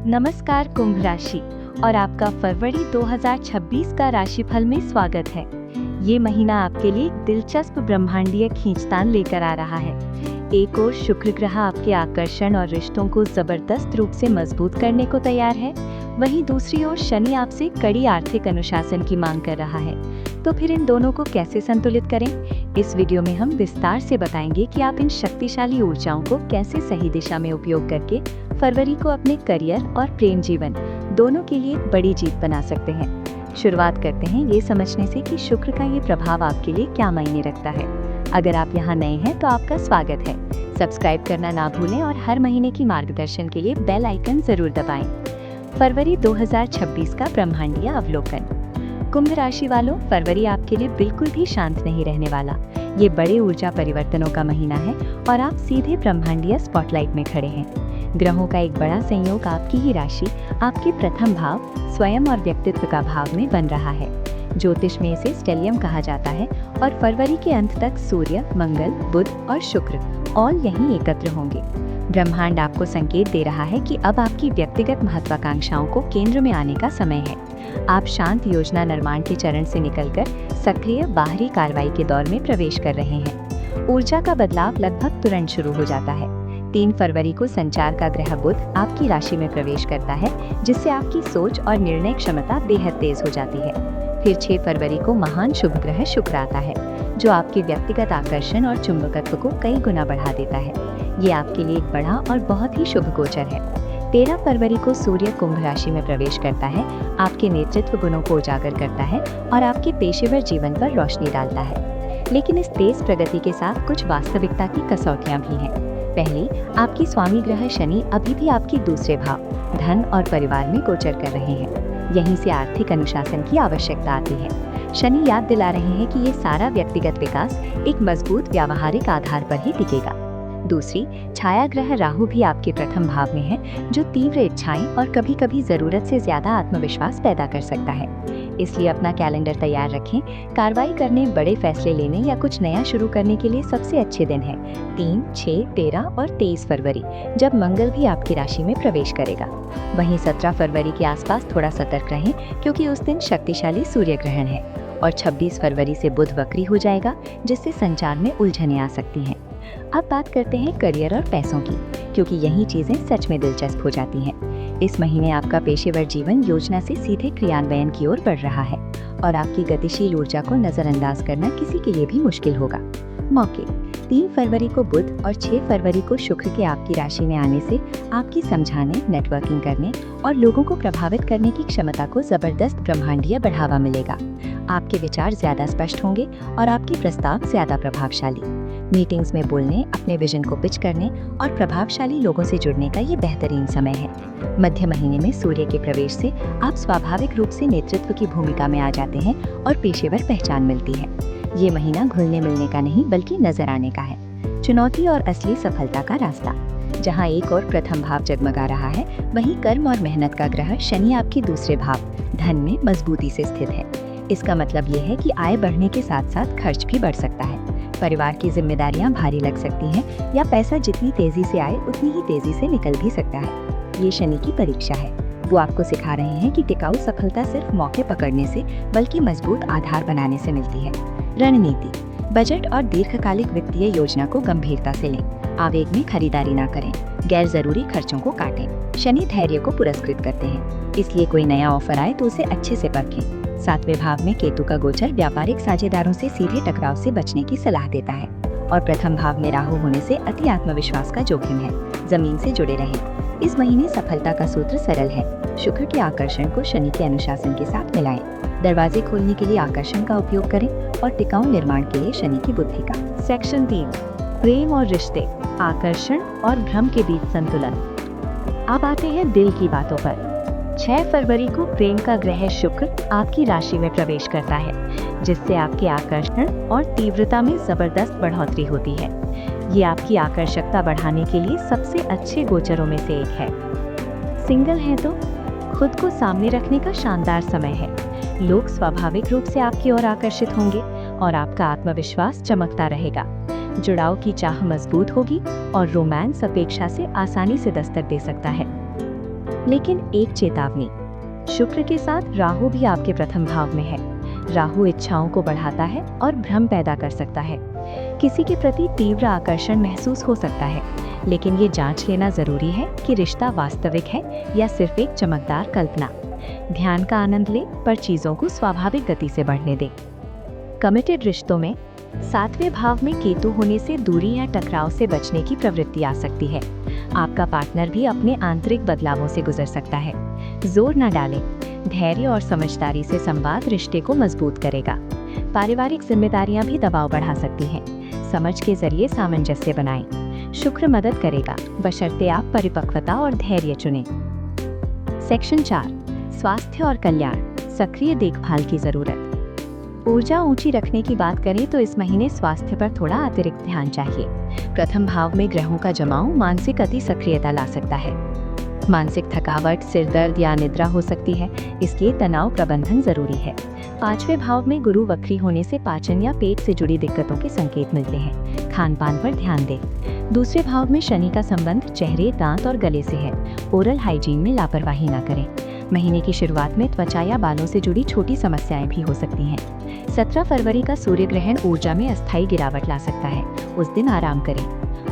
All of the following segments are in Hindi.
नमस्कार कुंभ राशि और आपका फरवरी 2026 का राशिफल में स्वागत है। ये महीना आपके लिए एक दिलचस्प ब्रह्मांडीय खींचतान लेकर आ रहा है। एक ओर शुक्र ग्रह आपके आकर्षण और रिश्तों को जबरदस्त रूप से मजबूत करने को तैयार है, वहीं दूसरी ओर शनि आपसे कड़ी आर्थिक अनुशासन की मांग कर रहा है। तो फिर इन दोनों को कैसे संतुलित करें? इस वीडियो में हम विस्तार से बताएंगे कि आप इन शक्तिशाली ऊर्जाओं को कैसे सही दिशा में उपयोग करके फरवरी को अपने करियर और प्रेम जीवन दोनों के लिए एक बड़ी जीत बना सकते हैं। शुरुआत करते हैं ये समझने से कि शुक्र का ये प्रभाव आपके लिए क्या मायने रखता है। अगर आप यहाँ नए हैं तो आपका स्वागत है। सब्सक्राइब करना ना भूलें और हर महीने की मार्गदर्शन के लिए बेल आइकन जरूर दबाएं। फरवरी 2026 का ब्रह्मांडीय अवलोकन। कुंभ राशि वालों, फरवरी आपके लिए बिल्कुल भी शांत नहीं रहने वाला। ये बड़े ऊर्जा परिवर्तनों का महीना है और आप सीधे ब्रह्मांडीय स्पॉटलाइट में खड़े हैं। ग्रहों का एक बड़ा संयोग आपकी ही राशि, आपके प्रथम भाव, स्वयं और व्यक्तित्व का भाव में बन रहा है। ज्योतिष में इसे स्टेलियम कहा जाता है और फरवरी के अंत तक सूर्य, मंगल, बुध और शुक्र ऑल यहीं एकत्र होंगे। ब्रह्मांड आपको संकेत दे रहा है कि अब आपकी व्यक्तिगत महत्वाकांक्षाओं को केंद्र में आने का समय है। आप शांत योजना निर्माण के चरण से निकलकर सक्रिय बाहरी कार्रवाई के दौर में प्रवेश कर रहे हैं। ऊर्जा का बदलाव लगभग तुरंत शुरू हो जाता है। 3 फरवरी को संचार का ग्रह बुध आपकी राशि में प्रवेश करता है, जिससे आपकी सोच और निर्णय क्षमता बेहद तेज हो जाती है। फिर 6 फरवरी को महान शुभ ग्रह शुक्र आता है, जो आपके व्यक्तिगत आकर्षण और चुंबकत्व को कई गुना बढ़ा देता है। ये आपके लिए एक बड़ा और बहुत ही शुभ गोचर है। 13 फरवरी को सूर्य कुंभ राशि में प्रवेश करता है, आपके नेतृत्व गुणों को उजागर करता है और आपके पेशेवर जीवन पर रोशनी डालता है। लेकिन इस तेज प्रगति के साथ कुछ वास्तविकता की कसौटियां भी हैं। पहली, आपकी स्वामी ग्रह शनि अभी भी आपके दूसरे भाव, धन और परिवार में गोचर कर रहे हैं। यहीं से आर्थिक अनुशासन की आवश्यकता आती है। शनि याद दिला रहे हैं कि ये सारा व्यक्तिगत विकास एक मजबूत व्यावहारिक आधार पर ही टिकेगा। दूसरी, छाया ग्रह राहु भी आपके प्रथम भाव में है, जो तीव्र इच्छाएं और कभी कभी जरूरत से ज्यादा आत्मविश्वास पैदा कर सकता है। इसलिए अपना कैलेंडर तैयार रखें। कार्रवाई करने, बड़े फैसले लेने या कुछ नया शुरू करने के लिए सबसे अच्छे दिन हैं 3, 6, 13 और 23 फरवरी, जब मंगल भी आपकी राशि में प्रवेश करेगा। वहीं 17 फरवरी के आसपास थोड़ा सतर्क रहें, क्योंकि उस दिन शक्तिशाली सूर्य ग्रहण है। और 26 फरवरी से बुध वक्री हो जाएगा, जिससे संचार में उलझनें आ सकती हैं। अब बात करते हैं करियर और पैसों की, क्योंकि यही चीजें सच में दिलचस्प हो जाती हैं। इस महीने आपका पेशेवर जीवन योजना से सीधे क्रियान्वयन की ओर बढ़ रहा है और आपकी गतिशील ऊर्जा को नजरअंदाज करना किसी के लिए भी मुश्किल होगा। मौके, 3 फरवरी को बुध और 6 फरवरी को शुक्र के आपकी राशि में आने से आपकी समझाने, नेटवर्किंग करने और लोगों को प्रभावित करने की क्षमता को जबरदस्त ब्रह्मांडीय बढ़ावा मिलेगा। आपके विचार ज्यादा स्पष्ट होंगे और आपके प्रस्ताव ज्यादा प्रभावशाली। मीटिंग्स में बोलने, अपने विजन को पिच करने और प्रभावशाली लोगों से जुड़ने का ये बेहतरीन समय है। मध्य महीने में सूर्य के प्रवेश से आप स्वाभाविक रूप से नेतृत्व की भूमिका में आ जाते हैं और पेशेवर पहचान मिलती है। ये महीना घुलने मिलने का नहीं, बल्कि नजर आने का है। चुनौती और असली सफलता का रास्ता। जहाँ एक और प्रथम भाव जगमगा रहा है, वहीं कर्म और मेहनत का ग्रह शनि आपके दूसरे भाव, धन में मजबूती से स्थित है। इसका मतलब ये है कि आय बढ़ने के साथ साथ खर्च भी बढ़ सकता है। परिवार की जिम्मेदारियां भारी लग सकती हैं या पैसा जितनी तेजी से आए उतनी ही तेजी से निकल भी सकता है। ये शनि की परीक्षा है। वो आपको सिखा रहे हैं कि टिकाऊ सफलता सिर्फ मौके पकड़ने से, बल्कि मजबूत आधार बनाने से मिलती है। रणनीति, बजट और दीर्घकालिक वित्तीय योजना को गंभीरता से लें। आवेग में खरीदारी ना करें, गैर जरूरी खर्चों को काटें। शनि धैर्य को पुरस्कृत करते हैं, इसलिए कोई नया ऑफर आए तो उसे अच्छे से परखें। 7वें भाव में केतु का गोचर व्यापारिक साझेदारों से सीधे टकराव से बचने की सलाह देता है और प्रथम भाव में राहु होने से अति आत्मविश्वास का जोखिम है। जमीन से जुड़े रहें। इस महीने सफलता का सूत्र सरल है। शुक्र के आकर्षण को शनि के अनुशासन के साथ मिलाएं। दरवाजे खोलने के लिए आकर्षण का उपयोग करें और टिकाऊ निर्माण के लिए शनि की बुद्धि का। सेक्शन 3, प्रेम और रिश्ते, आकर्षण और भ्रम के बीच संतुलन। अब आते हैं दिल की बातों पर। 6 फरवरी को प्रेम का ग्रह शुक्र आपकी राशि में प्रवेश करता है, जिससे आपके आकर्षण और तीव्रता में जबरदस्त बढ़ोतरी होती है। ये आपकी आकर्षकता बढ़ाने के लिए सबसे अच्छे गोचरों में से एक है। सिंगल हैं तो खुद को सामने रखने का शानदार समय है। लोग स्वाभाविक रूप से आपकी ओर आकर्षित होंगे और आपका आत्मविश्वास चमकता रहेगा। जुड़ाव की चाह मजबूत होगी और रोमांस अपेक्षा से आसानी से दस्तक दे सकता है। लेकिन एक चेतावनी, शुक्र के साथ राहु भी आपके प्रथम भाव में है। राहु इच्छाओं को बढ़ाता है और भ्रम पैदा कर सकता है। किसी के प्रति तीव्र आकर्षण महसूस हो सकता है, लेकिन ये जांच लेना जरूरी है कि रिश्ता वास्तविक है या सिर्फ एक चमकदार कल्पना। ध्यान का आनंद ले, पर चीजों को स्वाभाविक गति से बढ़ने दे। कमिटेड रिश्तों में 7वें भाव में केतु होने से दूरी या टकराव से बचने की प्रवृत्ति आ सकती है। आपका पार्टनर भी अपने आंतरिक बदलावों से गुजर सकता है। जोर न डालें, धैर्य और समझदारी से संवाद रिश्ते को मजबूत करेगा। पारिवारिक जिम्मेदारियां भी दबाव बढ़ा सकती हैं। समझ के जरिए सामंजस्य बनाएं। शुक्र मदद करेगा, बशर्ते आप परिपक्वता और धैर्य चुनें। सेक्शन 4, स्वास्थ्य और कल्याण, सक्रिय देखभाल की जरूरत। ऊर्जा ऊंची रखने की बात करें तो इस महीने स्वास्थ्य पर थोड़ा अतिरिक्त ध्यान चाहिए। प्रथम भाव में ग्रहों का जमाव मानसिक अति सक्रियता ला सकता है। मानसिक थकावट, सिर दर्द या निद्रा हो सकती है, इसलिए तनाव प्रबंधन जरूरी है। 5वें भाव में गुरु वक्री होने से पाचन या पेट से जुड़ी दिक्कतों के संकेत मिलते हैं। खान पान पर ध्यान दें। दूसरे भाव में शनि का संबंध चेहरे, दांत और गले से है। ओरल हाइजीन में लापरवाही न करें। महीने की शुरुआत में त्वचा या बालों से जुड़ी छोटी समस्याएं भी हो सकती हैं। 17 फरवरी का सूर्य ग्रहण ऊर्जा में अस्थायी गिरावट ला सकता है। उस दिन आराम करें।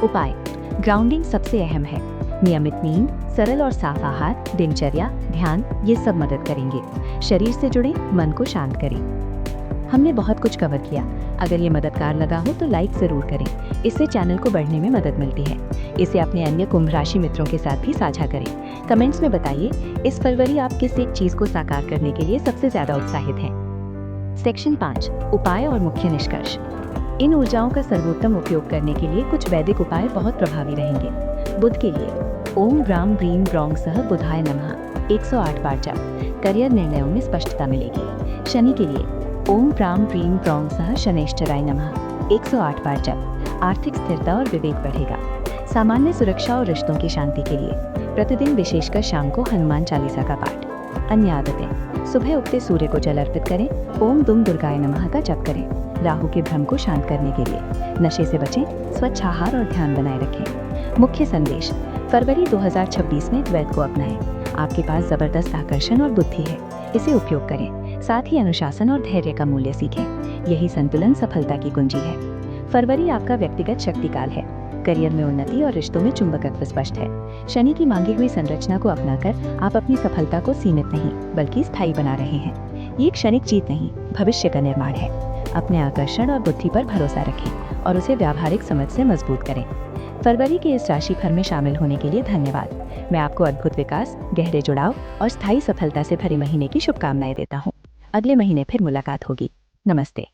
उपाय, ग्राउंडिंग सबसे अहम है। नियमित नींद, सरल और साफ आहार, दिनचर्या, ध्यान, ये सब मदद करेंगे। शरीर से जुड़े, मन को शांत करें। हमने बहुत कुछ कवर किया। अगर ये मददगार लगा हो तो लाइक जरूर करें। इससे चैनल को बढ़ने में मदद मिलती है। इसे अपने अन्य कुंभ राशि मित्रों के साथ भी साझा करें। कमेंट्स में बताइए, इस फरवरी आप किस एक चीज को साकार करने के लिए सबसे ज्यादा उत्साहित हैं। सेक्शन 5, उपाय और मुख्य निष्कर्ष। इन ऊर्जाओं का सर्वोत्तम उपयोग करने के लिए कुछ वैदिक उपाय बहुत प्रभावी रहेंगे। बुध के लिए ओम ब्राम ब्रीम ब्रॉन्ग सह बुधाय नमः 108 बार जप, करियर निर्णयों में स्पष्टता मिलेगी। शनि के लिए ओम प्राम प्रीम प्रौंग सह शनैश्चराय नमः 108 बार जप, आर्थिक स्थिरता और विवेक बढ़ेगा। सामान्य सुरक्षा और रिश्तों की शांति के लिए प्रतिदिन विशेषकर शाम को हनुमान चालीसा का पाठ। अन्य आदतें, सुबह उगते सूर्य को जल अर्पित करें। ओम दुम दुर्गाय नमः का जप करें। राहु के भ्रम को शांत करने के लिए नशे से बचें, स्वच्छ आहार और ध्यान बनाए रखें। मुख्य संदेश, फरवरी 2026 में द्वैत को अपनाएं। आपके पास जबरदस्त आकर्षण और बुद्धि है, इसे उपयोग करें। साथ ही अनुशासन और धैर्य का मूल्य सीखें। यही संतुलन सफलता की कुंजी है। फरवरी आपका व्यक्तिगत शक्तिकाल है। करियर में उन्नति और रिश्तों में चुंबकत्व स्पष्ट है। शनि की मांगी हुई संरचना को अपनाकर आप अपनी सफलता को सीमित नहीं बल्कि स्थायी बना रहे हैं। ये क्षणिक जीत नहीं, भविष्य का निर्माण है। अपने आकर्षण और बुद्धि पर भरोसा रखें और उसे व्यावहारिक समझ से मजबूत करें। फरवरी के इस राशिफल में शामिल होने के लिए धन्यवाद। मैं आपको अद्भुत विकास, गहरे जुड़ाव और स्थायी सफलता से भरे महीने की शुभकामनाएं देता हूँ। अगले महीने फिर मुलाकात होगी। नमस्ते।